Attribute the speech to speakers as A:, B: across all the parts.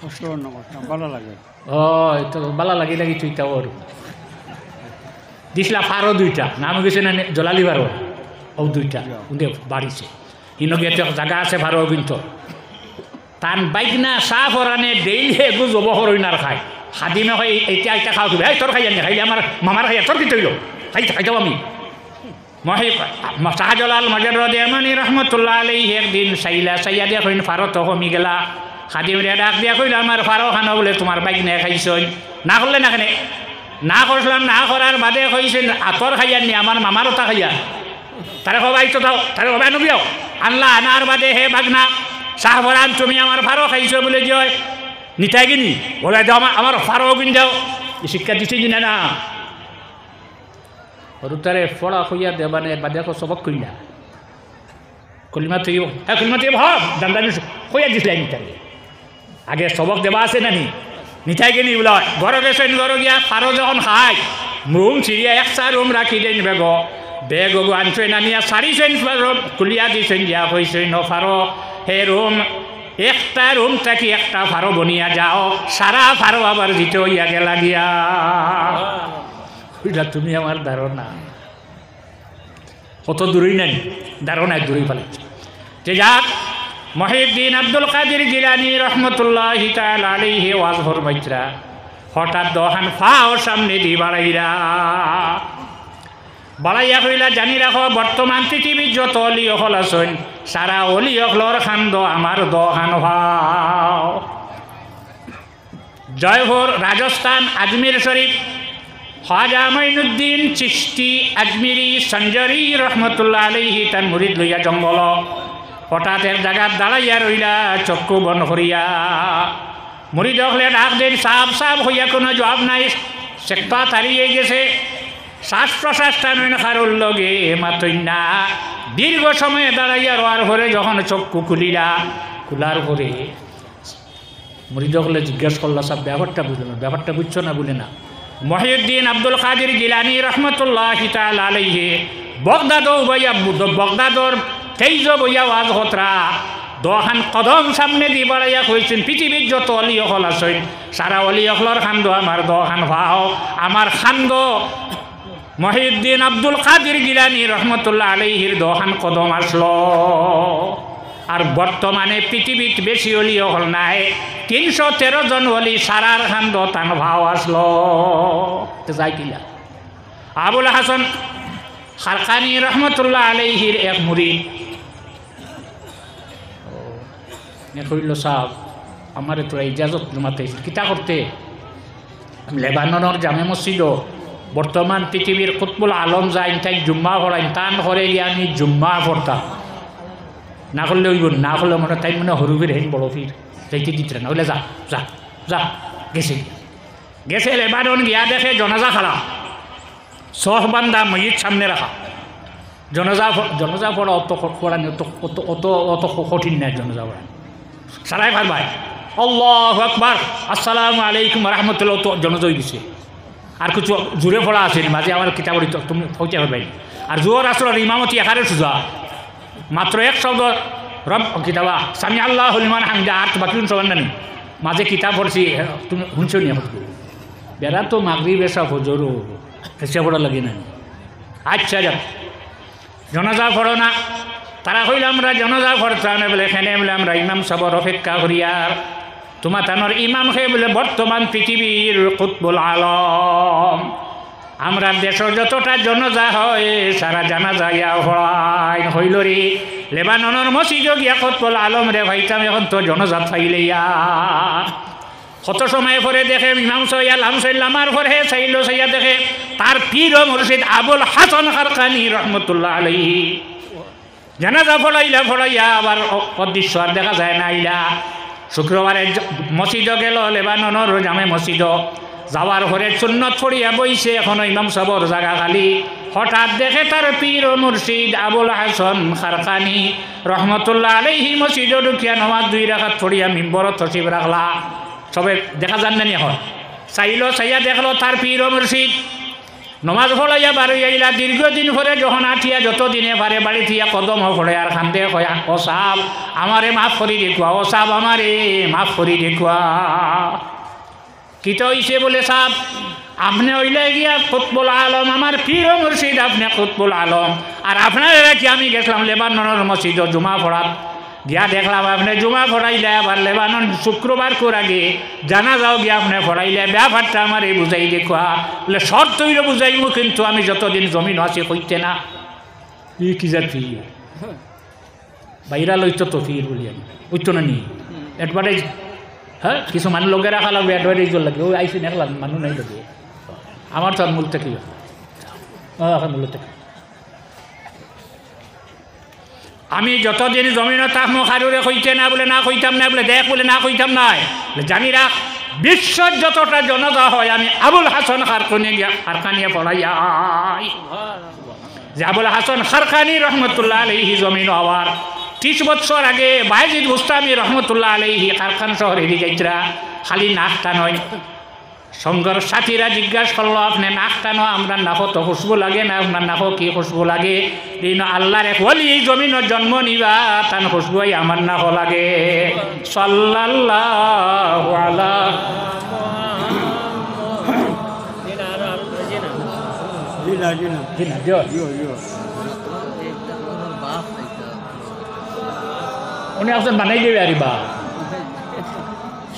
A: কষ্ট না করতাম, ভালো লাগে।
B: ও তো বালা লাগি লাগি তুইটা ওর দিছিলা ফারো দুইটা নাম গেছে না জলালি বারো ও দুইটা উদে বাড়িছে ইনো গিয়ে জায়গা আছে ভারো কিন্তু তান বাইক না সাফ ওরানে ডেইলি এগু জব হরইনার খায় খাদিমে হয় এইটা একটা খাওয়া দিবে এই তোর খাই জানি খাইলে আমার মামার খাই তোর কিন্তু হইল খাইতাম আমি শাহজালাল মজরুদ্দিন ইয়ামানি রহমতুল্লাহ আলাইহি একদিন সাইলা সাইয়া দিয়া কইন ফারো তো কমি গেলা খাদিম রে ডাক দিয়া কইল আমার ফারো খানো বলে তোমার বাইক নিয়ে খাইছই না করলে না কেন না করলাম না করার বাদে কইছেন আতর খাইয়ার নি আমার মামার ওটা খাইয়া তারে সবাই তো দাও তারে সবাই নবিয়াও আল্লাহ আনার বাদে হে বাগনা শাহবরান তুমি আমার ফারো খাইছো বলে যে নিতাই কিনি বলে দাও আমার ফারো কিন দাও শিক্ষা দিচ্ছি কিনা না তারে ফড়া হইয়া দেবানে বাদে সবক কইলা কলিমা তুই হ্যাঁ কলিমা তুই ভাব দান্দানি হইয়া দিছিলাই নিতাই আগে সবক দেবা আছে নানি নিতাই কিনি বলে ঘর গেছেন ঘর গিয়া ফারো যখন খায় রুম ছিড়িয়া একটা রুম রাখি দেন বেগ আনছেন আনিয়া সারিছেন কুলিয়া দিছেন দিয়া কইছেন ন ফারো হে রুম একটা রুম থাকি একটা ফারো বনিয়া যাও সারা ফারো আবার জিতে হইয়া গেলা গিয়া ওইটা তুমি আমার ধারণা কত দূরই নাই ধারণায় দূরই ফেলেছে যে যাক মহিউদ্দিন আব্দুল কাদের জিলানী রহমতুল্লাহি তাআলা আলাইহি ওয়াজ ফরমাইতরা হঠাৎ দহান ফাও সামনে দি বাড়াইয়া কইলা জানি রাখো বর্তমান পৃথিবীর যত অলি অকল আছেন সারা অলি অকলর খান্দ আমার দহান ভাও জয়পুর রাজস্থান আজমির শরীফ খাজা মাইনুদ্দিন চিশতি আজমিরি সঞ্জরি রহমতুল্লাহ আলাইহি তার মুরিদ লইয়া জঙ্গল হঠাৎ এক জায়গার দাঁড়াইয়া রইলা চক্ষু বন করিয়া মুরিদ হলে ডাক দেন সাপ সাপ হইয়া কোনো জবাব নাই চেষ্টা তাড়িয়ে গেছে শ্বাস প্রশ্বাস টানুন খারুর লগে মাতই না দীর্ঘ সময়ে দাঁড়াইয়া রোয়ার ঘরে যখন চক্ষু খুলিলা খোলার ঘরে মুরিদ হলে জিজ্ঞেস করল সব ব্যাপারটা বুঝলো না ব্যাপারটা বুঝছো না বলে না মহিউদ্দিন আব্দুল কাদের জিলানী রহমতুল্লাহি তাআলা আলাইহি বগদাদর তেইজ বইয়া ওয়াজ হতরা দহান কদম সামনে দি বাড়াইয়া কইছেন পৃথিবীর যত অলি অকল আছেন সারা অলি অকলর খান্দ আমার দহান ভাও আমার খান্দ মহিউদ্দিন আব্দুল কাদের জিলানী রহমতুল্লাহ আলাইহির দহান কদম আসলো আর বর্তমানে পৃথিবীত বেশি অলি অকল নাই 313 জন অলি সারার খান্দ তান ভাও আসলো যাই কিলা আবুল হাসান খারকানি রহমতুল্লাহ আলাইহির এক মুরিদ কইল সাহেব আমার তোরা ইজাজত জমাতে কিতা করতে লেবাননের জামে মসজিদ বর্তমান পৃথিবীর কুতবুল আলম যায় তাই জুম্মা পড়াই টান করে আমি জুম্মা পড়তাম না করলে ওইব না করলে মনে তাই মনে হরুফির হেন বড় ফির যাইতে দিতে না বলে যা যা যা গেছে গেছে লেবানন গিয়া দেখে জনাজা খাড়া সহ বান্দা মসজিদ সামনে রাখা জনাজা পড়া অত পড়ানি অত কঠিন নাই জনাজা পড়ানি সারাই ভাই ভাই আল্লাহু আকবার আসসালামু আলাইকুম রহমতুল্লাহ তো জনাজা হয়ে গেছে আর কিছু জোরে পড়া আছে মাঝে আমার কিতাব তুমি ফৌতে পারবাই আর জোর আসল ইমামতি একারে সুজা মাত্র এক শব্দ রব কিতাবা সামি আল্লাহ হলিমান হামদা আর বাকি সবার নানি মাঝে কিতাব পড়ছি তুমি শুনছো নি বেড়া তো মাগরিব এসা হজরও হেসে পড়া লাগে না আচ্ছা যাক জনাজা পড়ো না তারা হইলে আমরা জনাজা পড়তাম বলে এখানে বলে আমরা ইমাম সাবর অপেক্ষা করি আর তোমার তানোর ইমাম খেয়ে বলে বর্তমান পৃথিবীর কুতবুল আলম আমরা দেশের যতটা জনজা হয় সারা জানাজা ইয়া হয় হইল রে লেবাননের মসজিদ গিয়া কুতবুল আলম রে ভাইতাম এখন তো জনজাত ফাইলে ইয়া কত সময় পরে দেখে ইমাম সৈয়াল আমসাইলামার পরে চাইল সাইয়া দেখে তার পীর মুর্শিদ আবুল হাসান খারকানি রহমতুল্লাহ আলাইহি জানাজা ফড়াইয়া আবার অদৃশ্য আর দেখা যায় না আইলা শুক্রবারে মসজিদ গেল লেবাননের জামে মসজিদ যাওয়ার পরে সুন্নত পড়িয়া বইছে এখন ইমাম সাবর জায়গা খালি হঠাৎ দেখে তার পীর মুর্শিদ আবুল হাসান খারকানি রহমতুল্লাহ আলাইহি মসজিদ ঢুকিয়া নামাজ 2 রাকাত পড়িয়া মিম্বর তসিব রাখলা সবে দেখা যান না এখন চাইল চাইয়া দেখলো তার পীর মুর্শিদ নমাজ পড়াইয়া বাড়ি আইলা দীর্ঘদিন পরে যখন আঠিয়া যতদিনে পারে বাড়ি থিয়া কদম পড়ে আর খান্দে কয়া ও সাহাব আমারে মাফ করি দেখুয়া, ও সাহাব আমারে মাফ করি দেখুয়া। কিতা হইছে বলে সাহাব আপনি হইলে গিয়া কুতবুল আলম, আমার পীর ও মুর্শিদ আপনি কুতবুল আলম, আর আপনারা কি আমি গেছিলাম লেবাননের মসজিদ জুমা পড়াত, গিয়া দেখলাম আপনি জুমা পড়াইলে আবার লেবানন শুক্রবার করে আগে জানা যাও গিয়া আপনি পড়াইলে, ব্যাপারটা আমার এই বুঝাই দেখুয়া। বলে শর্ত হইলে বুঝাইব, কিন্তু আমি যতদিন জমিন আছি হইতে না। ই কি যা ফির বাইরা লইতো তো ফির বলি আমি ওইতো না নি অ্যাডভার্টাইজ, হ্যাঁ কিছু মানুষ লোকে রাখা লাগবে, অ্যাডভার্টাইজ লাগে, ওই আইসি দেখলাম মানুষ নাই লাগে। আমার তো আর মূল থেকে মূল থেকে আমি যতদিন জমিনত থাকবো কারুরে কইতে না বলে না কইতাম না, বলে দেখ বলে না কইতাম নাই। জানি রাখ বিশ্বর যতটা জনতা হয় আমি আবুল হাসান খারকানিয়া পড়াইয়াই, যে আবুল হাসান খারকানি রহমতুল্লাহ আলাইহি জমিন হওয়ার 30 বছর আগে বায়েজিদ বুস্তামি রহমতুল্লাহ আলাইহি কারখান শহরে যাইতরা, খালি নাকটা নয়। সঙ্গর সাথীরা জিজ্ঞাসা করলো আপনি নাকটানো আমরা নাকো তো খুশবু লাগে না, আপনার নাকো কি খুশবু লাগে? আল্লাহর এক ওলি জমিনের জন্ম নিবা তান খুশবুই আমার নাকো লাগে। সাল্লাল্লাহু আলা উনি আসেন বানাই দেবে আরিবা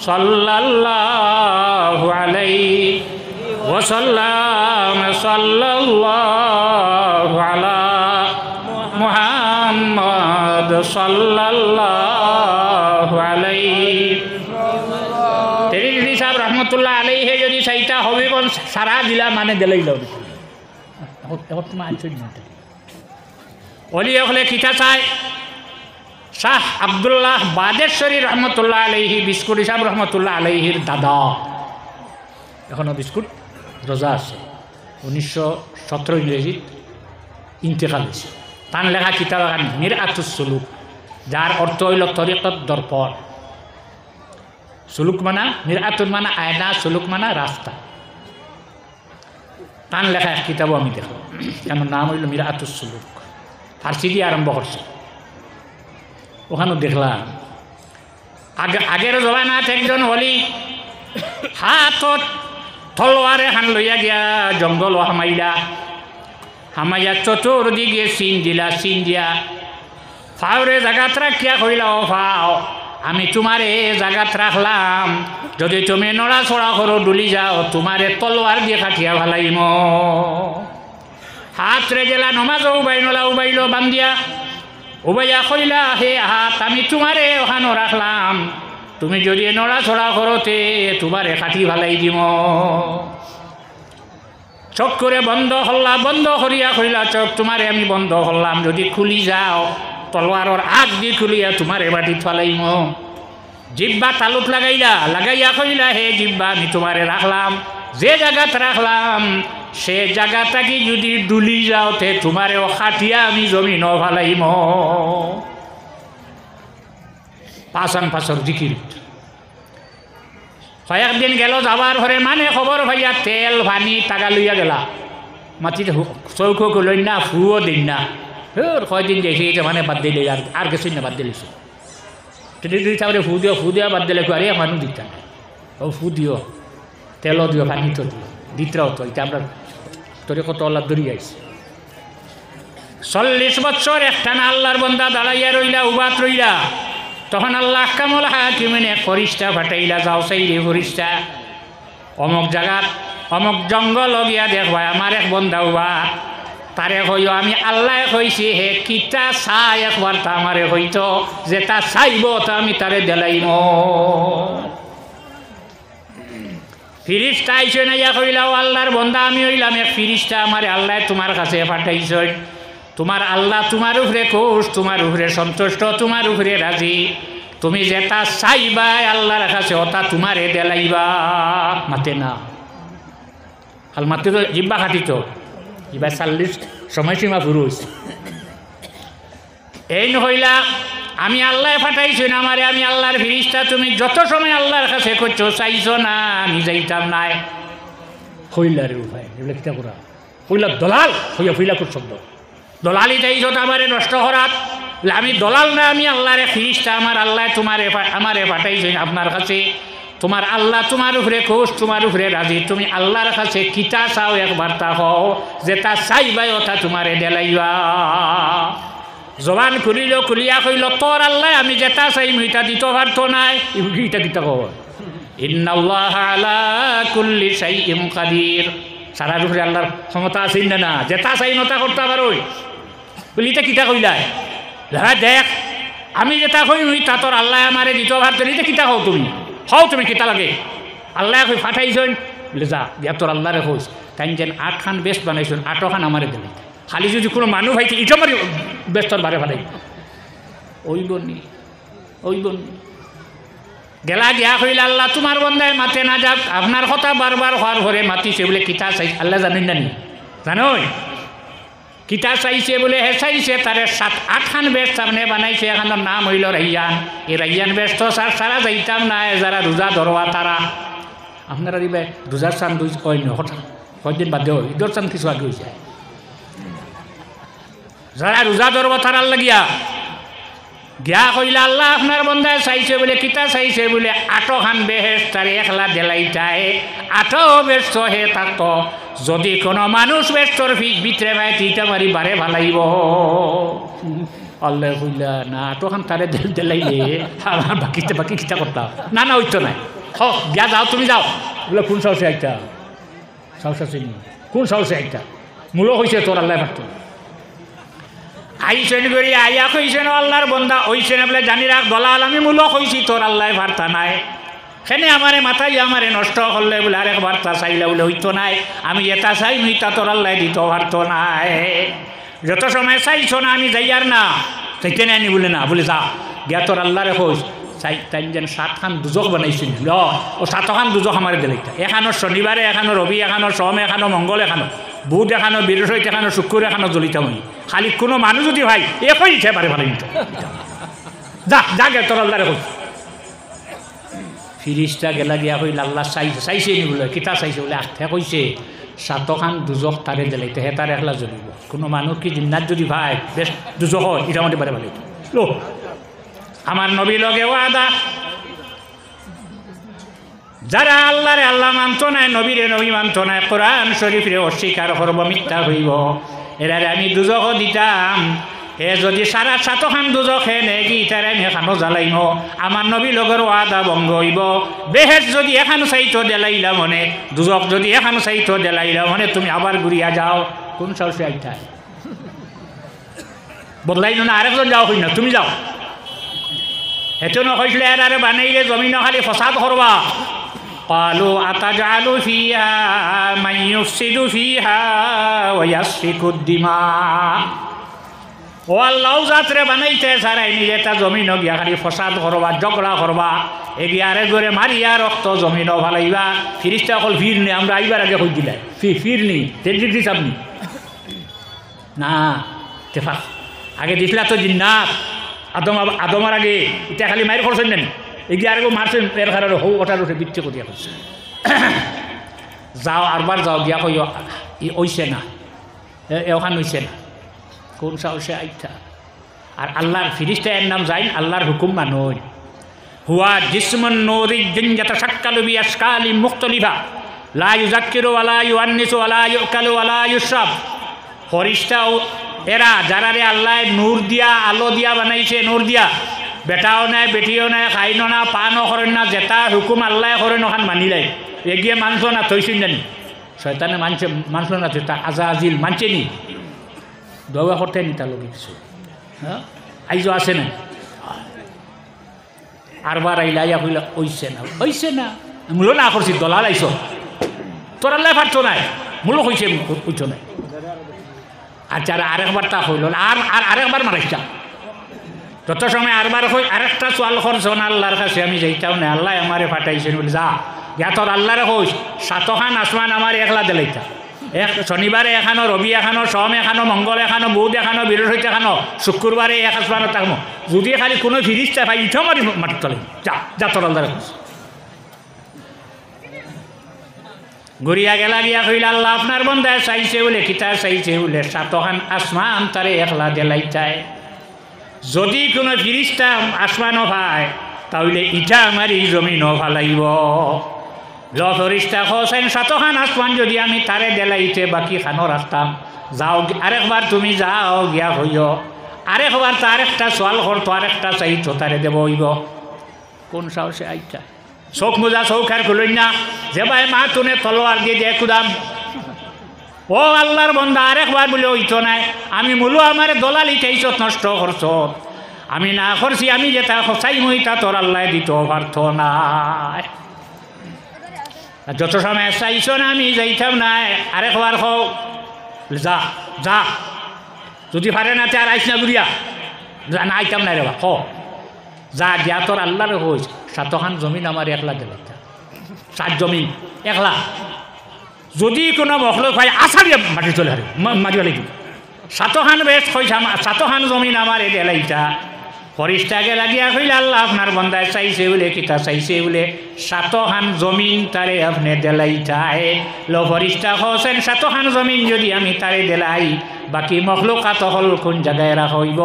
B: সাল্লাল্লাহু আলাইহি ওয়াসাল্লাম সাল্লাল্লাহু আলা মুহাম্মদ সাল্লাল্লাহু আলাইহি। তেরি সাহেব রহমতুল্লাহ আলাইহি যদি চাইতা হবে কোন সারা দিলা মানে দিলেই লও ওলি হলে কিতা চাই। শাহ আব্দুল্লাহ বাদেশ্বরী রহমতুল্লাহ আলাইহি বিস্কুট সাহেব রহমতুল্লাহ আলাইহির দাদা, এখনও বিস্কুট রোজা আছে, 1917 ইংরেজিত ইন্তেকাল হয়েছে। তার লেখা কিতাব মিরআতুস সুলুক, যার অর্থ হইল তরিকত দর্পণ। সুলুক মানা মিরআতুন মানা আয়না, সুলুক মানা রাস্তা। তার লেখা এক কিতাবও আমি দেখো, কেন নাম হইল মিরআতুস সুলুক, ফার্সি দিয়ে আরম্ভ করছে। ওখানেও দেখলাম আগের জমানাত একজন হলি হাতত তলোয়ারে হান লইয়া গিয়া জঙ্গল হামাইয়া চতুর্দিকে চিন দিয়া ফাওরে জাগাত রাখিয়া কইলা ও ফাও আমি তোমারে জাগাত রাখলাম, যদি তুমি নড়াচড়া করো ডুলি যাও তোমারে তলোয়ার দিয়ে কাটিয়া ভালাইম। হাত রে গেলা নমাজ উবাইল বান্দিয়া উবাইয়া কইলা হে হাত আমি তোমারে ওখানো রাখলাম, তুমি যদি নড়াচড়া করোতে তোমারে কাটি ভালাই দিম। চোখ করে বন্ধ করিয়া কইলা চোখ তোমারে আমি বন্ধ করলাম, যদি খুলি যাও তলোয়ারর আগ দি খুলিয়া তোমারে বাটিত ফালাইম। জিব্বা তালুত লাগাইয়া কইলা হে জিব্বা আমি তোমারে রাখলাম, যে জায়গাত রাখলাম সে জায়গাটাকে যদি ডুলি যাওতে তোমারেও খাটিয়া আমি জমিন ফালাইম। পাঁচর জিকির কয়েকদিন গেল যাবার ঘরে মানে খবর ভাইয়া তেল ভানি টাকা লইয়া গেলা, মাটিতে চৌকো লই না ফুও দিন না, কয়দিন দেখি মানে বাদ দিলে আর কিছু না বাদ দিলিছে। তারপরে ফু দিয়া বাদ দিলে আরে মানুষ দিতা না, ও ফু দিও তেলও দিও পানি তো দিও দিতরাও তো, এটা আমরা তোরে কত আল্লাহ দৌড়িয়ে আইছি। 40 বছর একটানা আল্লাহর বন্দা দাঁড়াইয়া রইলা উবাত রইলা, তখন আল্লাহ কামল হাকিমিনে ফরিস্তা ফাটাইলা যাও সেই ফরিস্তা অমুক জায়গার অমুক জঙ্গল গিয়া দেখবা আমার এক বন্দা উবা, তারে হইও আমি আল্লাহ কইছি হে কিতা চাই একবার তা আমারে হইতো, যে তা চাইব তা আমি তারে দেলাইম। ফিরিস্তা আইসে না ইয়া কইলাও আল্লাহর বন্দা আমি হইলাম এক ফিরিস্তা, আমারে আল্লাহ তোমার কাছে পাঠাইছ, তোমার আল্লাহ তোমার উপরে খুশ, তোমার উপরে সন্তুষ্ট, তোমার উপরে রাজি, তুমি যেটা চাইবা আল্লাহর কাছে ওটা তোমারে দেলাইবা। মাতে না হাল মাতে তো জিব্বা খাটিত এবার 40 সময়সীমা পুরো হয়েছে। এই নহইলা আমি আল্লাহ পাঠাইছি না আমারে, আমি আল্লাহর ফিরিস্তা, তুমি যত সময় আল্লাহর কাছে করছো চাইছো না আমি যাইতাম নাই হইলারে উপায় এগুলো কিতা করা কইলা দলাল হইয়া ফুইলা খুব শব্দ দলালি চাইছত আমারে নষ্ট করাত আমি দলাল না আমি আল্লাহর ফিরিস্তা আমার আল্লাহ আমারে পাঠাইছেন আপনার কাছে তোমার আল্লাহ তোমার উপরে খুশ তোমার উপরে রাজি তুমি আল্লাহর কাছে কিতা চাও একবার তা হও যেটা চাইবাই ওটা তোমারে দেলাইবা জবান খুলিয়া কইল তোর আল্লাহ আমি যেটা চাই মিটা দিতে পারতো নাই ইটা কিতা কব ইন্নাল্লাহা আলা কুল্লি শাইইন কাদির সারা উপরে আল্লাহর ক্ষমতা আছে না যেটা চাই নতা করতে পারোই বলি এটা কিতা কইলাই হ্যাঁ দেখ আমি যেটা কই তা তোর আল্লাহ আমারে দিতে পারতো এটা কিতা হও তুমি কিতা লাগে আল্লাহ কই ফাটাইছেন বলে যা দিয়া তোর আল্লাহরে হইস তাই যেন 8 খান বেস্ট বানাইছেন 8 খান আমারে দিলে খালি যদি কোনো মানুষ ভাইতে ইটা মারি বেস্তর বারে ফাটাই ওই বনি গেলা গিয়া কইলে আল্লাহ তোমার বন্ধায় মাতে না যাক আপনার কথা বারবার হওয়ার ঘরে মাতিছে বলে কিতা চাই আল্লাহ জানেন না নি জানোই কিতা চাইছে বলে হে চাইছে তারে 7-8 খান বেশ সামনে বানাইছে এখানোর নাম হইল রাইয়ান এই রাইয়ান বেশ তো সারা যাইতাম না যারা রোজা ধরোয়া তারা আপনারা দিবে রোজার চান দুই অন্য কথা কয়েকদিন বাদ দেও ঈদের চান কিছু আগে হয়েছে যারা রোজা ধরবো তারার লাগিয়া গিয়া কইলা আল্লাহ আপনার বন্ধায় চাইছে বলে কিতা চাইছে বলে 8 খান বেহেস তার একলা দেলাইটায় 8 ব্যস্ত হে থাকত যদি কোনো মানুষ ব্যস্তর ভিতরে ভাই তিটা মারি বারে ভালাইব আল্লাহ কইলা না 8 খান তারে দেলাইলে আমার বাকি কিতা করতাম না হইতো নাই গিয়া যাও তুমি যাও বলে কোন সাহসে একটা সাহস আছে কোন সাহসে একটা মূল হয়েছে তোর আল্লাহ পারত আইসেন করি আইয়া কইছেন আল্লাহর বন্দা ওইছেন বলে জানি রাখ দলাল আমি মূলক হইছি তোর আল্লাহ বার্তা নাই সেনে আমারে মাথায় আমারে নষ্ট করলে বলে আরেক বার্তা চাইলে বলে হইতো নাই আমি এটা চাই মিতা তোর আল্লাহ দিত পারতো নাই যত সময় চাইছো না আমি যাই আর না চাইতে আনি বলে না বলে যা গিয়া তোর আল্লাহরে কইস তাই যেন 7 খান দুজক বানাইছিল ও 7 খান দুজক আমার দিলে এখানো শনিবারে এখানো রবি এখানো সোম এখানো মঙ্গল এখানো বুধ এখানো বৃহস্পতি এখানো শুক্র এখানো জলিতামণি খালি কোনো মানুষ যদি ভাই একই ইচ্ছে পারে ভালো যা গে তোর আল্লাহরে কই ফিরিস্তা গেলা গিয়া কইল আল্লাহ চাইছে নি বলে কিতা চাইছে বলে আঠে কইছে 7 খান দুজক তারে দিলাইতে হে তার একলা জ্বলিব কোনো মানুষ কি জিন্নাত যদি ভাই বেশ দুজক হয় এটা মধ্যে পারে ভালো লো আমার নবী লগে ওয়াদা যারা আল্লাহরে আল্লাহ মানত নাই নবীরে নবী মানত নাই কোরআন শরীফরে অস্বীকার করব মিথ্যা হইব এরারে আমি দুজক দিতাম হে যদি 7.5 খান দুজক হে নেকি তারে আমি এখানো জ্বালাইম আমার নবী লগের ওয়াদা ভঙ্গ হইব বেহেস যদি এখানো চাইতো দেলাইলা মনে দুজক যদি এখানো চাইতো দেলাইলা মনে তুমি আবার ঘুরিয়া যাও কোন সাহসে আইতা বদলাইল না আরেকজন যাও হই না তুমি যাও এত নকইলে এরারে বানাইলে জমিন খালি ফসাদ করবা قالوا أتجعل فيها من يفسد فيها ويسفك الدماء ও আল্লাহ যাত্রে বানাইতে সারাই নিয়ে এটা জমিন গিয়া খালি ফসাদ করবা ঝগড়া করবা এগিয়ারে করে মারিয়া রক্ত জমিন ভালাইবা ফিরিস্তা অকল ফির নি আমরা আইবার আগে কই দিলাই ফির নি তেজি দিস আপনি না তেফা আগে দিছিলা তো জিন্নাত আদমার আগে এটা খালি মায়ের করছেন না এগিয়ে মারছেন এর কারণে হৌ ওটার উঠে বিচ্ছে করিয়া করছে যাও আরবার যাও গিয়া কই ওইছে না ওখান হইছে না কোন সাহসে আইতা আর আল্লাহর ফিরিস্তা এর নাম যাই আল্লাহর হুকুম মানুষ হুয়া জিসমুন নূরিয়্যুন ইয়াতাশাক্কালু বিআশকালি মুখতালিফা লা ইউযাক্কিরু ওয়ালা ইউআন্নিসু ওয়ালা ইউকালু ওয়ালা ইউশরাব ফরিস্তা এরা যারারে আল্লাহ নূর দিয়া আলো দিয়া বানাইছে নূর দিয়া বেটাও নাই বেটিও নাই খাইনো না পানও করেন না যেটা হুকুম আল্লাহ করেন ওখান মানিলাই এগিয়ে মানছ না থইছেন জানি শয়তানে মানছ না তো তা আজাজিল মানছে নি দোয়া করতে নি তার লোক কিছু হ্যাঁ আইজো আছে না আরবার আইলাইয়া কইলা ওইছে না মূল না করছি দলাল আইস তোর আল্লাহ পারতো নাই মূল কইছে কইছো নাই আচ্ছা আরেকবার তা হইল না আর আরেকবার মারাইছা যত সময় আরবার হই আরেকটা চোয়াল করছো না আল্লাহর কাছে আমি যাইতাও না আল্লাহ আমারে ফাটাইছেন বলে যা ইয়া তোর আল্লাহরে কইস 7 খান আসমান আমার একলা দিলাইতা শনিবারে এখানো রবি এখানো সোম এখানো মঙ্গল এখানো বুধ এখানো বৃহস্পতি এখানো শুক্রবারে এক আসমানো থাকবো যদি খালি কোনো ফিরিস্তা পাই ইঠো মারি মাটির তলে যা তোর আল্লাহরে কইস ঘুরিয়া গেলা গিয়া কইল আল্লাহ আপনার বন্দায় চাইছে বলে কিতা চাইছে বলে সাতখান আসমান তারে একলা দেলাইতায় যদি কোনো ফিরিস্তা আসমানও পায় তাহলে ইটা আমার এই জমিনও ভালাইব ফরিস্তা হোসেন সাতখান আসমান যদি আমি তারে দেলাইতে বাকি খানো রাখতাম যাও আরেকবার তুমি যাও গিয়া হইও আরেকবার তার একটা সোয়াল করতো আরেকটা চাইতো তারে দেব হইব কোন সাহসে আইটা চোখ মোজা চৌখার খুলই না যে ভাই মা তুনে তলোয়ার দিয়ে দিয়ে কুদাম ও আল্লাহর বন্দা আরেকবার বলে হইতো নাই আমি মূলো আমার দলালি চাইছত নষ্ট করছ আমি না করছি আমি যেটা চাই মইতা তোর আল্লাহ দিত পারত না যত সময় চাইছ না আমি যাইতাম নাই আরেকবার হও যা যা যদি পারে না তে আর আইস না ঘুরিয়া না আইতাম নাই রে বা হ যা গিয়া তোর আল্লাহর হইস সাতখান জমিন আমার একলা দিলে 7 জমিন একলা যদি কোনো মখলুক হয় আসারিয়া মাটি চলে হারে মাটি লাগি সাতখান বেশ কইসা সাতখান জমিন আমার এ দেলাইটা ফরিস্তাকে লাগিয়া কইলে আল্লাহ আপনার বন্দায় চাইছে বলে কিতা চাইছে বলে সাতখান জমিন তারে আপনি দেলাইটায় লো ফরিস্তা হোসেন সাতখান জমিন যদি আমি তারে দেলাই বাকি মখলুকাত হল কোন জায়গায় রাখা হইব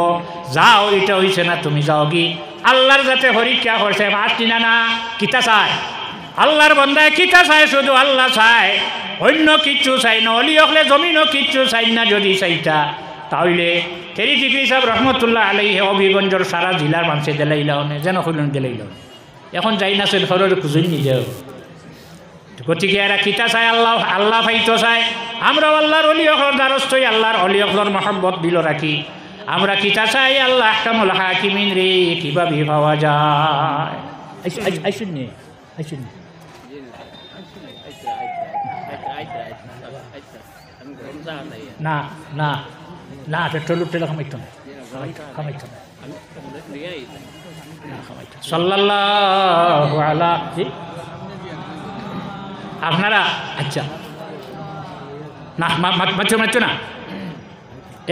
B: যাও এটা হইছে না তুমি যাও কি আল্লাহর যাতে পরীক্ষা করছে মাছ কিনা না কিতা চায় আল্লাহর বন্দায় কিতা চায় শুধু আল্লাহ চায় অন্য কিচ্ছু চাই না অলি হলে জমিনও কিচ্ছু চাই না যদি চাইতা তাহলে তেরি টিকরি সাহেব রহমতুল্লাহ আলাইহি হবিগঞ্জের সারা জেলার মানুষে দেলাইলাও না যেন হইলেন দেলাইলাও এখন যাই না সেন ঘরের খুঁজুন নিজেও গতিকে এরা কিতা চায় আল্লাহ আল্লাহ ফাইতো চায় আমরাও আল্লাহর অলি হকর দ্বারস্থই আল্লাহর অলি হকর মহব্বত দিল রাখি আমরা কিতা চাই আল্লাহ আহকামুল হাকিমিন রে কিভাবে পাওয়া যায় আইসুন নে আইসুন না না না পেট্রোল উঠলে খামাইতো না খামাইতো না সাল্লাল্লাহু আলা আপনারা আচ্ছা না মাত্র না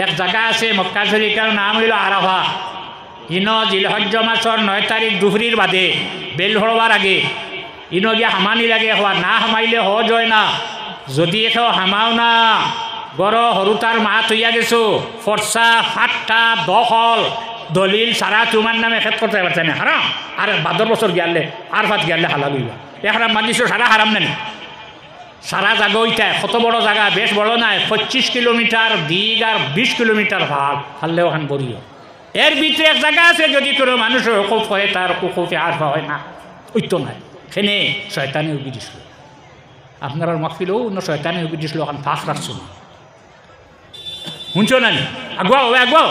B: এক জায়গা আছে মক্কা শরীফের নাম হইল আরাফা ইনো জিলহজ্জ মাসর 9 তারিখ দুপুরির বাদে বেল হওয়ার আগে ইনো গিয়া হামানি লাগে হওয়া না হামাইলে হজ হয় না যদি এখানে হামাও না গড় সৰুতাৰ মাত হইয়া গেছো ফর্সা ফাট্টা দখল দলিল সারা তোমার নামে খেত করতে পারছে না হারাম আর 12 বছর গিয়ালে আর ফাত গিয়ালে হালাল হইবা এখন মানিস সারা হারাম নেই সারা জায়গা ওইটা কত বড় জায়গা বেশ বড় নাই 25 কিলোমিটার দিক আর 20 কিলোমিটার ভাগ হারলে ওখান বড়িও এর ভিতরে এক জায়গা আছে যদি কোনো মানুষের হুকুফ হয় তার হুকুফে আর হয় না ওই তো নাই সেনে শয়তানি উবি দিছিল আপনার মাহফিলও অন্য শয়তানি উবি দিছিল ওখান ফাঁস রাখছো শুনছো না আগুয়াও আগুয়াও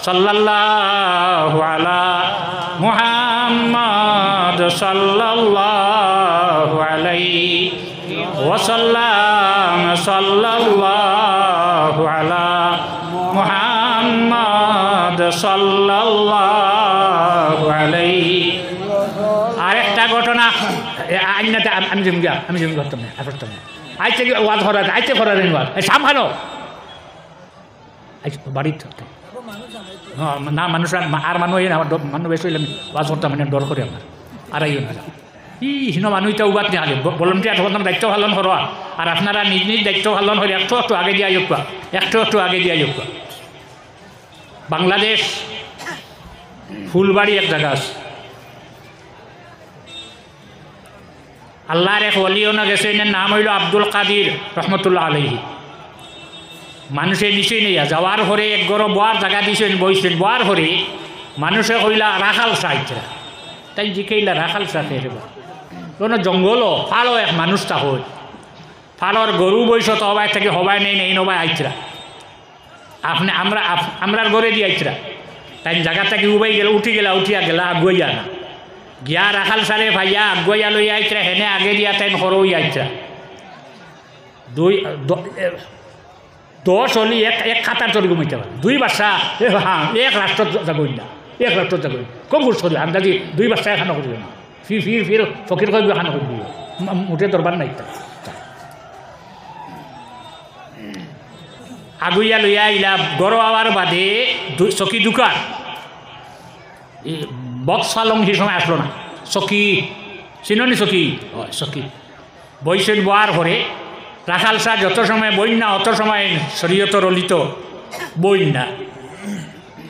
B: সাল্লাল্লাহু আলা মুহাম্মদ সাল্লাল্লাহু আলাইহি ওয়াসাল্লাম সাল্লাল্লাহু আলা মুহাম্মদ সাল্লাল্লাহু আলাইহি আরেকটা ঘটনা আইনাতে আমি জমি করতাম না করতাম না আইতে ওয়াজ করা আইতে করার ওয়াজ সামহানো বাড়ির থাকতাম হ্যাঁ না মানুষ আর মানুষ আমার মানুষ বেশি হইলে আমি ওয়াজ করতাম মানে ডর করে আমার আর আইও না হিনো মানুষটা উবাত নিয়ে আগে ভলেন্টিয়ার তখন দায়িত্ব পালন করোয়া আর আপনারা নিজ নিজ দায়িত্ব পালন করে একটু একটু আগে দিয়ে আয়োগ একটু আগে দিয়ে আয়োগ বাংলাদেশ ফুলবাড়ি এক জায়গা আছে আল্লাহর এক ওলিও না গেছে এর নাম হইল আব্দুল কাদির রহমতুল্লাহ আলাইহি মানুষের নিশ্চয়ই নেই যাওয়ার পরে এক গরম বোয়ার জায়গা দিয়েছেন বইছেন বোয়ার পরে মানুষে কইলা রাখাল সাইতরা তাই জিকাইলা রাখাল সাথে কোনো জঙ্গলও ফালও এক মানুষটা হয় ফালর গরু বৈশ তো হবাই থেকে হবাই নেই নেই নবাই আইতরা আপনি আমরার গড়ে দিয়ে আইতরা তাই জায়গা থেকে উবাই গেল উঠিয়া গেলা আগুয়াইয়া না গিয়া রাখাল সারে ভাইয়া আগুয়াইয়া লইয়া আইতরা হেনে আগে দিয়া তাই হরই আইতরা 10 হলি এক খাতার তরি ঘুমাইতে পারে 2 বাচ্চা হ্যাঁ এক রাষ্ট্র যাবই না এক রাষ্ট্র যাবই কম করছো আন্দাজি 2 বাচ্চা খানা করবে না ফির ফকির করবে খানা করবি উঠে দরবার নাই আগুইয়া লইয়া ইলা গড় আওয়ার বাদে চকি দোকান বক্স ফালং সেই সময় আসলো না চকি চিননি চকি চকি বইছেন বোয়ার ঘরে রাখাল শাহ যত সময় বইন না অত সময় শরীয়তর অলিত বইন না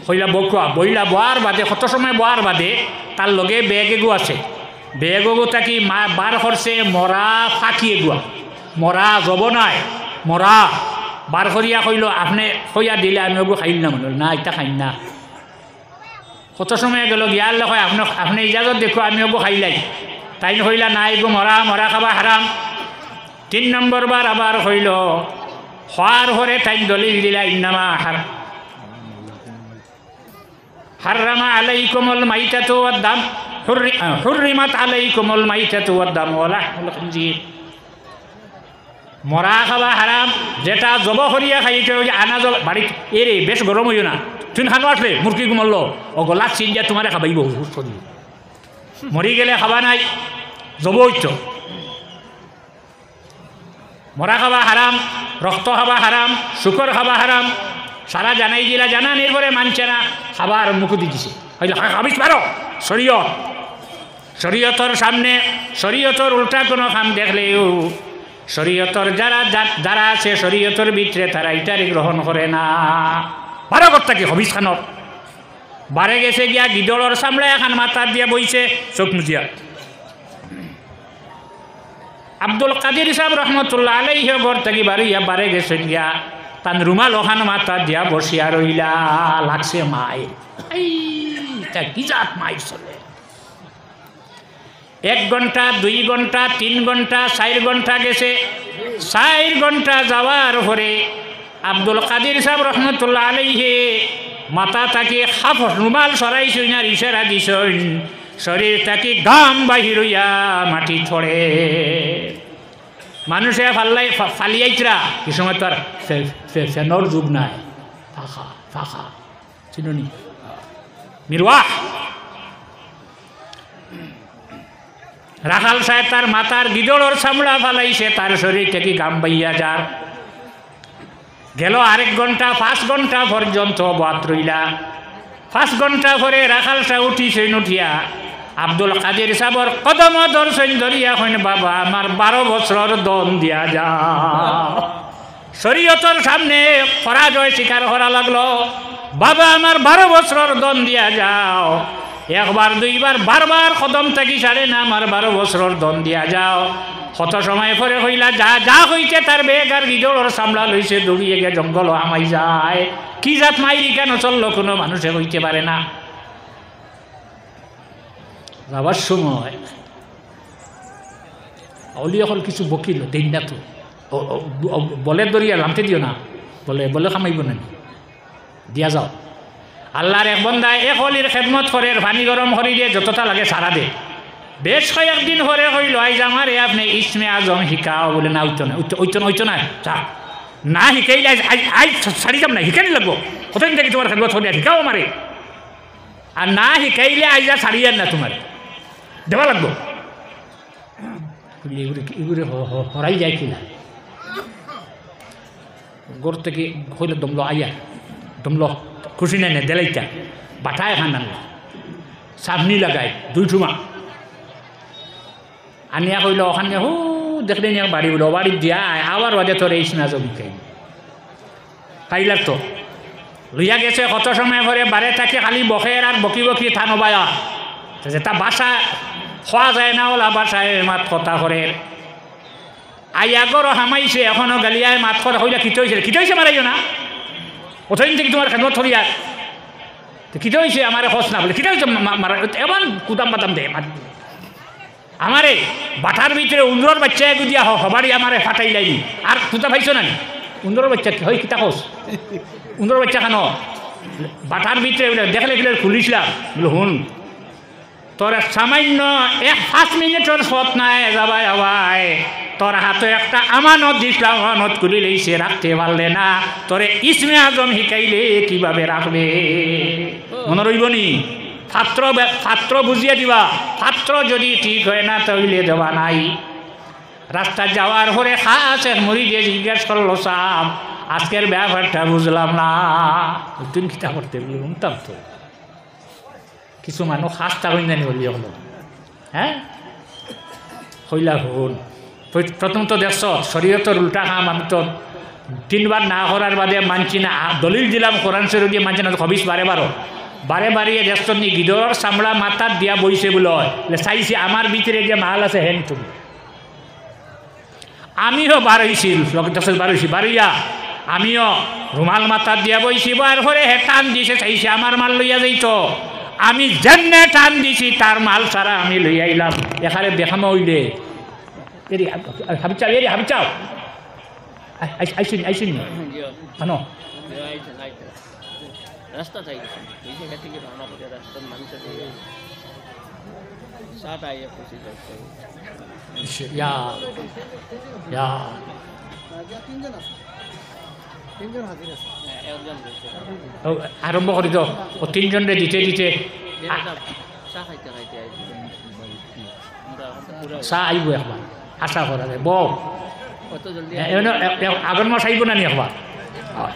B: হইলা বকুয়া বইলা বোয়ার বাদে কত সময় বোয়ার বাদে তার লগে বেগ এগু আছে বেগ এগু তাকি বার করছে মরা ফাঁকি এগুয়া মরা জব নাই মরা বার করিয়া কইল আপনি কইয়া দিলে আমি ওগু খাইল না মনে না এটা খাইন না কত সময় গেল গিয়ার লোক আপনি ইজাজত দেখো আমি ওগু খাইলাই তাই কইলা না এগু মরা মরা খাবা হারাম 3 নম্বর বার আবার কইল হওয়ার হরে তাই দলিল দিলা ইন্নামা হাররামা আলাইকুমুল মাইতাতু ওয়াদ দাম হুররিমাত আলাইকুমুল মাইতাতু ওয়াদ দাম ওয়া লাহমুল খিনজির মরা খাবা হারাম যেটা জব করিয়া খাইতে আনা জব বাড়ি এরে বেশ গরম হইও না তুই খানো আসলে মুরগি গুমল্লো ও গলা চিন দিয়া তোমারে খাবাইব মরি গেলে খাবা নাই জব হইতো মরা খাবা হারাম রক্ত খাবা হারাম শুকর খাবা হারাম সারা জানাই দিলা জানা নির্ভরে মানছে না খাবার মুখে দিছে খাবিস পারো শরীয়ত শরীয়তর সামনে শরীয়তর উল্টা কোনো খাম দেখলেও শরীয়তর যারা আছে শরীয়তর ভিতরে তারা ইটারি গ্রহণ করে না বারো কর্তা কি হবিস খানর বারে গেছে গিয়া গিদড়র সামনে এখন মাথা দিয়া বইছে চোখ মুজিয়া আব্দুল কাদির সাহেব রহমতুল্লাহ আলাইহি ঘর থেকে বাড়িয়া বারে গেছেন গিয়া তান রুমাল ওখান মাথা দিয়া বসিয়া রইলা লাগছে মায়ের কি জাত মায়ের চলে 1 ঘন্টা 2 ঘন্টা 3 ঘন্টা 4 ঘন্টা গেছে 4 ঘন্টা যাওয়ার পরে আব্দুল কাদির সাহেব রহমতুল্লাহ আলাইহি মাথা তাকে হাফ রুমাল সরাইছেন আর ইশারা দিছেন শরীর তাকে গাম বাহির হইয়া মাটি ছড়ে মানুষে ফালিয়াইতরা কি সময় তো আর ফেনর যুগ নাই ফাঁকা ফাঁকা চিনি মিরওয়াহ রাখাল সাহেব তার মাথার গিদড়র চামড়া ফালাইছে তার শরীর থেকে গাম বাইয়া যার গেল 1 ঘন্টা 5 ঘন্টা পর্যন্ত বাত রইলা 5 ঘন্টা পরে রাখাল সাহেব উঠিছেন উঠিয়া আব্দুল কাদির সাহেবর কদম দর্শন ধরিয়া হইন বাবা আমার 12 বছর দন দিয়া যা শরীয়তর সামনে পরাজয় স্বীকার করা লাগলো বাবা আমার 12 বছর দন দিয়া যাও একবার দুইবার বারবার কদম থাকি ছাড়ে না আমার 12 বছর দন দিয়া যাও কত সময় পরে হইলা যা যা হইছে তার বেগ আর গিদড়র সামলা লইছে দৌড়িয়ে গিয়ে জঙ্গল হামাই যায় কি জাত মাইরি কেন চললো কোনো মানুষে হইতে পারে না যাবার সময় অলিয়া হল কিছু বকিল দিন না তো বলে দরিয়া লামতে দিও না বলে খামাইব না দিয়া যাও আল্লাহর এক বন্দায় এক অলির খেদমত করে পানি গরম করি দিয়ে যতটা লাগে সারা দে বেশ কয়েকদিন পরে হইল আইজ আমার আপনি ইসমে আজম শিকাও বলে না ওইতো না চা না শিকাইলে আই ছাড়ি যাম না শিকানি লাগবো কতদিন থেকে তোমার খেদমত করিয়া শিকাও আমারে আর না শিকাইলে আইজা ছাড়িয়ে না তোমার দেওয়া লাগবো এগুলো হরাই যায় কিনা গোর থেকে হইলে দমলো আইয়া দমলো খুশি নাই না দেলাইটা বাটায় খান আনলো সাবনি লাগাই 2 ঠুমা আনিয়া কইল ওখানে হু দেখলে নিয়ে বাড়ি বলো বাড়ি দিয়া আবার বাদে তোর এই না জমি খাইলার তো লইয়া গেছে কত সময় পরে বারে তাকে খালি বকের আর বকি বকি থানো বায়া যেটা বাসা খোয়া যায় না ওলা বাসায় মাত কথা করে আইয়াগরও হামাইছে এখনো গালিয়ায় মাত কথা হইলা কিতে হয়েছে মারাইও না ওথদিন থেকে তোমার খেদমত ধরিয়া কিতে হয়েছে আমার খোঁজ না বলে কিতে হয়েছে মারা এমন কুদাম বাদাম দে আমারে বাটার ভিতরে উন্দর বাচ্চা একু দিয়া হবারই আমারে ফাটাই লাইনি আর কুতা ভাইছো না উন্দর বাচ্চা কি হয় কিতা খোঁজ উন্দর বাচ্চা খানো বাটার ভিতরে দেখলে গেলে খুলিছিলাম বলে হুন তোর সামান্য 5 মিনিটের পথ নাই যাবাই হবাই তোর হাতে একটা আমানত দিছিলাম আমানত খুলি লইছে রাখতে পারলে না তোরে ইসমে আজম শিকাইলে কিভাবে রাখবে মনে রইবনি পাত্র বুঝিয়ে দিবা পাত্র যদি ঠিক হয় না তাহলে দেওয়া নাই রাস্তা যাওয়ার পরে খাস এক মুড়ি দিয়ে জিজ্ঞেস করলো সাম আজকের ব্যাপারটা বুঝলাম না তুমি কিতা করতে শুনতাম তো কিছু মানুষ খাস্তা হইন জানি বলি হলো হ্যাঁ হইলা হন প্রথমত দেখছ শরীয়তের উল্টা কাম আমি তো 3 বার না করার বাদে মানছি না, দলিল দিলাম কোরআন শরীফ দিয়ে মানছি না, খবিস বারে বারিয়ে দেখছ নি গিদর চামড়া মাথার দিয়া বইছে বলে চাইছি আমার ভিতরে যে মাল আছে হেন তুমি। আমিও বার হয়েছি বারইয়া আমিও রুমাল মাথার দিয়া বইছি, বার করে হে টান দিছে চাইছে আমার মাল লইয়া যাইত, আমি যেমনে টান দিছি তার মাল সারা আমি লইয়া আইলাম। এখানে দেখামা হইলে হাবি চাও আইসিন আনো
A: রাস্তা চাই থেকে ভাড়া করে রাস্তার মানুষের সাত আইয়া পৌঁছে যাচ্ছে।
B: আরম্ভ করি তো 3 জনরে দিতে চা আইব একবার আশা করা যায়। বউ আগর মাস আইব না নি একবার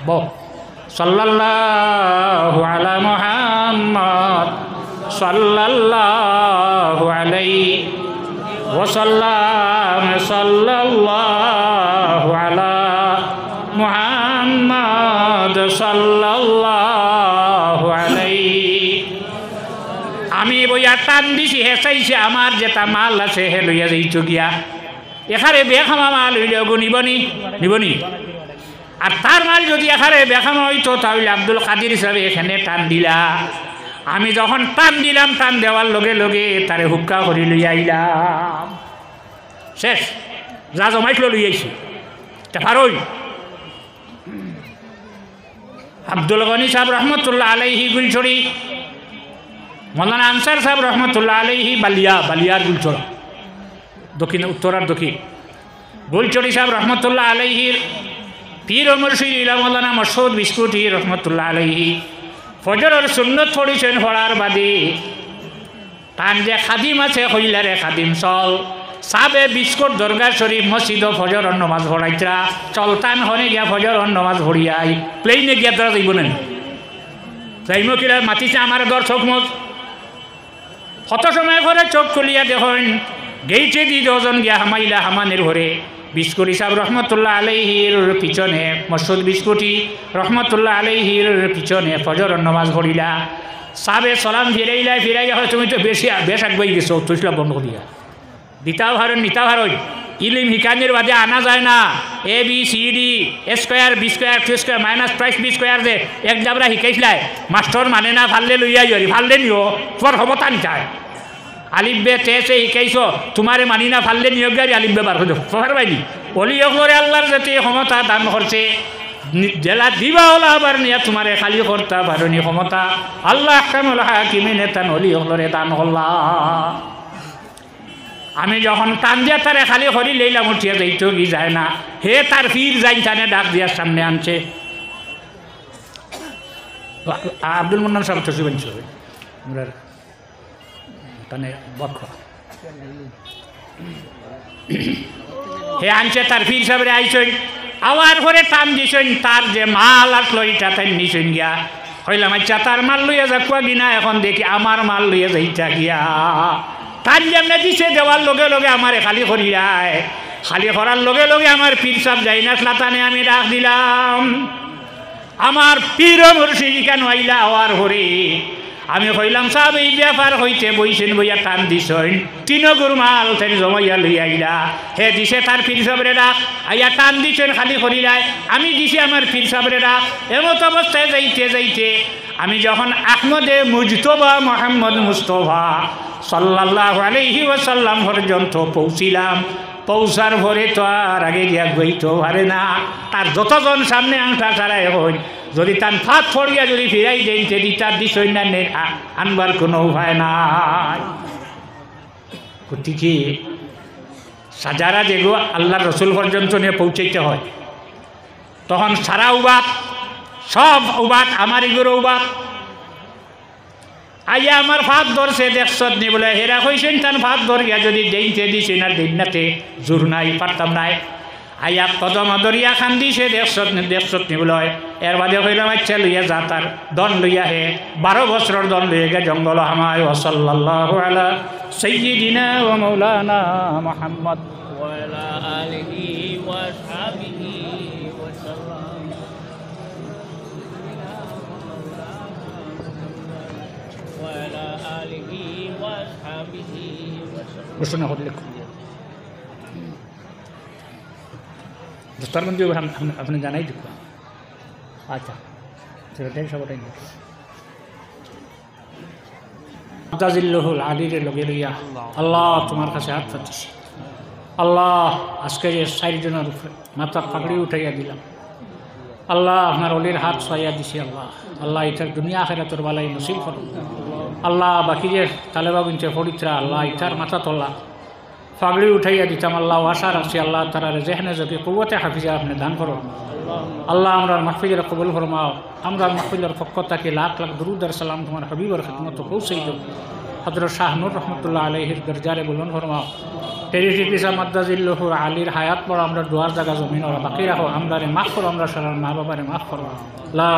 B: বউ। সাল্লাল্লাহু আলা মুহাম্মদ সাল্লাল্লাহু আলাইহি ওয়াসাল্লাম সাল্লাল্লাহু আলা মুহাম্মদ সাল্লাল্লাহু আলাইহি। আমি বইয়া টান দিছি হে চাইছে আমার যেটা মাল আছে হে লইয়া যাইতো গিয়া, এখানে বেখামা মাল হইলেও নিবনি আর তার মাল যদি এখানে বেখামা হইতো তাহলে আব্দুল কাদির হিসাবে এখানে টান দিলা। আমি যখন টান দিলাম টান দেওয়ার লগে লগে তারে হুক্কা করি লইয়া আইলাম, শেষ যা জমাইছিল লইয়াইছি। পারই আব্দুল গনি সাহেব রহমতুল্লাহ আলাইহি গুলছড়ি, মৌলানা আনসার সাহেব রহমতুল্লাহ আলাইহি বালিয়ার গুলছড়া দক্ষিণ উত্তরার দক্ষিণ, গুলছড়ি সাহেব রহমতুল্লাহ আলাইহির পীর ও মুর্শিদ মৌলানা মসউদ বিস্কুটি রহমতুল্লাহ আলাইহি ফজরের সুন্নত পড়িছেন পড়ার বাদে তান যে খাদিম আছে হইলারে খাদিম চল সাবে বিস্কুট দরগা শরীফ মসজিদ ফজর নমাজ পড়াইতরা চলতান হনে গিয়া ফজর নমাজ পড়িয়াই প্লেনে গিয়া তারা যাইব না যাইব কিনা মাতিছে আমার দর চোখ মত কত সময় করে চোখ খুলিয়া দেখেন গেইটে দি দুজন গিয়া হামাইলা হামানের ঘরে। বিস্কুটি সাহেব রহমতুল্লাহ আলাইহির পিছনে মসউদ বিস্কুটি রহমতুল্লাহ আলাইহির পিছনে ফজর নমাজ পড়িলা। সাবে সালাম ফিরাইয়া হয় তুমি তো বেশ আগবাই গেছো, তুইলা বন্ধ করিয়া দিতা ভারণ নিতা ভারণ ইলিম হিকানির বাদে আনা যায় না। A B C D square B square two square minus price B square যে এক জাবরা শিকাইছিলাই মাস্টর মানে না ভাললে লইয়া যারি ভাললে নিও তোমার ক্ষমতা নিচায়। আলিফ বে তেসে শিকাইছ তোমারে মানি না ফাললে নিয়োগ গাড়ি আলিফ বে বার হয়ে যাও পাইনি অলি অকলরে আল্লাহর যাতে ক্ষমতা দান করছে জেলা দিবা ওলা আবার নিয়া তোমারে খালি করতা পারনি ক্ষমতা আল্লাহ কামুল হাকিমিন নেতান অলি অকলরে দান করলা। আমি যখন টান দিয়া তারে খালি করি লইলাম উঠিয়া যাইতো কি যায় না, হে তার ফির যাই টানে ডাক দিয়ার সামনে আনছে। আব্দুল মুন্নান সাহেব তো শুভেন টানে বক্ষ হে আনছে তার ফির সাহেবরে আইসেন আবার করে টান দিছেন তার যে মাল আসলো এটা তাই নিছেন গিয়া হইলাম আচ্ছা তার মাল লইয়া যাকুয়া কিনা এখন দেখি আমার মাল লইয়া যাইটা গিয়া তার যেমন দিছে দেওয়ার লগে লগে আমার খালি করিয়ায় খালি করার লগে লগে আমার পীর সাহেব যাই না স্লাতানে আমি ডাক দিলাম আমার পীর মুর্শিদ কেন আইলা আওয়ার হরে আমি কইলাম সাহেব এই ব্যাপার হইতে বইছেন বইয়া টান দিছেন তিনগুর মাল তাই জমাইয়া লইয়া আইলা হে দিছে তার পীর সাহেবরে ডাক আইয়া টান দিছেন খালি করিলায় আমি দিছি আমার পীর সাহেবরে ডাক এমত অবস্থায় যাইতে যাইতে আমি যখন আহমদে মুজতবা মোহাম্মদ মুস্তফা সাল্লাল্লাহু আলাইহি ওয়াসাল্লাম পর্যন্ত পৌঁছিলাম পৌঁছার ভরে তো আর আগে গিয়া গইতো পারে না তার যতজন সামনে আংটা ছাড়াই হই যদি তার ফাঁক ফড়িয়া যদি ফিরাই দেন সেটি তার দিশই না আনবার কোনো উপায় নাই। গতিকে সাজারা যেগো আল্লাহর রসুল পর্যন্ত নিয়ে পৌঁছাইতে হয় তখন সারা উবাদ সব উবাদ আমার এগুলো উবাদ আইয়া আমার ফাঁক ধরছে দেখছত নি বলে হেরা হয়েছেন তার ফাঁক ধরিয়া যদি দেইতে দিছে না দিন নাতে জোর নাই পারতাম নাই আইয়া কদম দরিয়া খান্দি সে দেখছত নিবলয় এর বাদে কইলাম আচ্ছা লইয়া যা তার দন লইয়া হে 12 বছরের দন লইয়া গে জঙ্গল হামায় সাল্লাল্লাহু আলা সাইয়্যিদিনা ওয়া মাওলানা মুহাম্মদ
A: وعلى آله وأصحابه وسلم وعلى آله وأصحابه وسلم
B: ঘোষণা করলে দস্তার বন্ধু আপনি জানাই দিব আচ্ছা সেটাই সবটাই আব্দাজিল্লাহুল আলীর লগে লইয়া আল্লাহ তোমার কাছে হাত পাচ্ছি আল্লাহ আজকে যে 4 জনের উপরে মাথা পাগড়ি উঠাইয়া দিলাম আল্লাহ আপনার অলির হাত ছাইয়া দিছি আল্লাহ আল্লাহ এটার দুনিয়া আখিরাতের বালাই নসিব করুন আল্লাহ বাকি যে তালেবা গুনছে ফরিত্রা আল্লাহ এটার মাথা তোলা পাগড়ি উঠাইয়া দিতাম আল্লাহ আশা রাখছি আল্লাহ তারা যেখানে যদি কুওয়াতে হাফিজা আপনি দান করো আল্লাহ আমরা মাহফিলের কবুল ফরমাও আমরা মাহফিলের পক্ষ থেকে লাখ লাখ দুরুদ আর সালাম তোমার হাবিবের খিদমত পৌঁছাই দেব হযরত শাহ নূর রহমতুল্লাহ আলাইহির দরজারে বুলন্দ ফরমাও টেরিটি পিসা মাদ্দাজিল্লাহু আলীর হায়াত পর আমরা দোয়ার জায়গা জমিন ওরা বাকি রাখো আমরা মাফ করো আমরা সারা মা বাবারে মাফ করো লা